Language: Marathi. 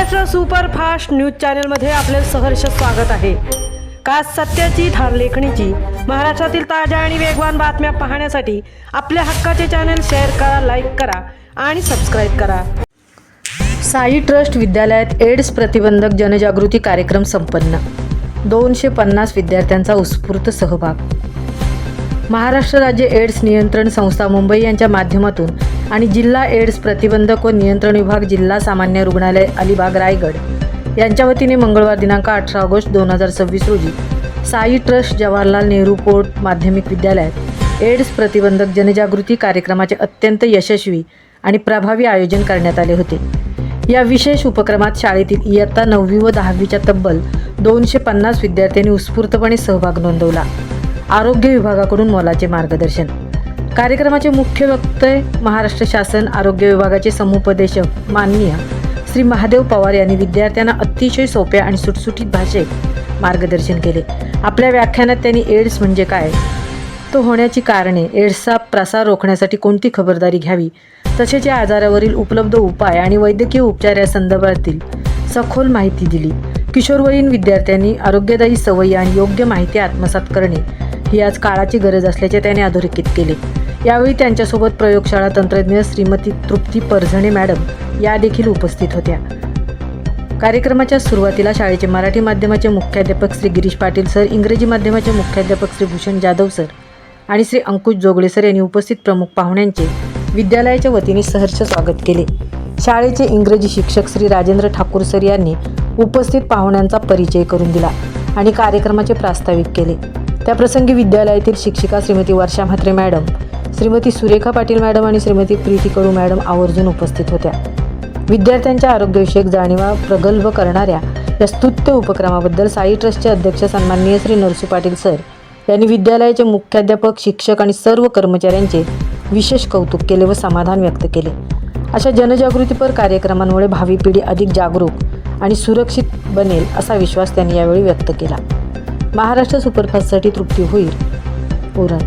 महाराष्ट्र सुपरफास्ट न्यूज चॅनलमध्ये आपले सहर्ष स्वागत आहे। का सत्याची धार लेखणीची महाराष्ट्रातील ताज्या आणि वेगवान बातम्या पाहण्यासाठी आपल्या हक्काचे चॅनल शेअर करा, लाईक करा आणि सबस्क्राईब करा। साई ट्रस्ट विद्यालयात एड्स प्रतिबंधक जनजागृती कार्यक्रम संपन्न। 250 विद्यार्थ्यांचा उत्स्फूर्त सहभाग। महाराष्ट्र राज्य एड्स नियंत्रण संस्था मुंबई यांच्या माध्यमातून आणि जिल्हा एड्स प्रतिबंधक व नियंत्रण विभाग जिल्हा सामान्य रुग्णालय अलिबाग रायगड यांच्या वतीने मंगळवार दिनांक 18 ऑगस्ट 2026 रोजी साई ट्रस्ट जवाहरलाल नेहरू कोर्ट माध्यमिक विद्यालयात एड्स प्रतिबंधक जनजागृती कार्यक्रमाचे अत्यंत यशस्वी आणि प्रभावी आयोजन करण्यात आले होते। या विशेष उपक्रमात शाळेतील इयत्ता 9वी व 10वीच्या तब्बल 250 विद्यार्थ्यांनी उत्स्फूर्तपणे सहभाग नोंदवला। आरोग्य विभागाकडून मोलाचे मार्गदर्शन। कार्यक्रमाचे मुख्य वक्ते महाराष्ट्र शासन आरोग्य विभागाचे समुपदेशक माननीय श्री महादेव पवार यांनी विद्यार्थ्यांना अतिशय सोप्या आणि सुटसुटीत भाषेत मार्गदर्शन केले। आपल्या व्याख्यानात त्यांनी एड्स म्हणजे काय, तो होण्याची कारणे, एड्सचा प्रसार रोखण्यासाठी कोणती खबरदारी घ्यावी, तसेच या आजारावरील उपलब्ध उपाय आणि वैद्यकीय उपचार या संदर्भातील सखोल माहिती दिली। किशोरवयीन विद्यार्थ्यांनी आरोग्यदायी सवयी आणि योग्य माहिती आत्मसात करणे ही आज काळाची गरज असल्याचे त्याने अधोरेखित केले। यावेळी त्यांच्यासोबत प्रयोगशाळा तंत्रज्ञ श्रीमती तृप्ती परझणे मॅडम या देखील उपस्थित होत्या। कार्यक्रमाच्या सुरुवातीला शाळेचे मराठी माध्यमाचे मुख्याध्यापक श्री गिरीश पाटील सर, इंग्रजी माध्यमाचे मुख्याध्यापक श्री भूषण जाधव सर आणि श्री अंकुश जोगळे सर यांनी उपस्थित प्रमुख पाहुण्यांचे विद्यालयाच्या वतीने सहर्ष स्वागत केले। शाळेचे इंग्रजी शिक्षक श्री राजेंद्र ठाकूर सर यांनी उपस्थित पाहुण्यांचा परिचय करून दिला आणि कार्यक्रमाचे प्रास्ताविक केले। त्याप्रसंगी विद्यालयातील शिक्षिका श्रीमती वर्षा म्हात्रे मॅडम, श्रीमती सुरेखा पाटील मॅडम आणि श्रीमती प्रीती कडू मॅडम आवर्जून उपस्थित होत्या। विद्यार्थ्यांच्या आरोग्यविषयक जाणीवा प्रगल्भ करणाऱ्या या स्तुत्य उपक्रमाबद्दल साई ट्रस्टचे अध्यक्ष सन्माननीय श्री नरसू पाटील सर यांनी विद्यालयाचे मुख्याध्यापक, शिक्षक आणि सर्व कर्मचाऱ्यांचे विशेष कौतुक केले व समाधान व्यक्त केले। अशा जनजागृतीपर कार्यक्रमांमुळे भावी पिढी अधिक जागरूक आणि सुरक्षित बनेल असा विश्वास त्यांनी यावेळी व्यक्त केला। महाराष्ट्र सुपरफास्टसाठी तृप्ती होईल, उरण।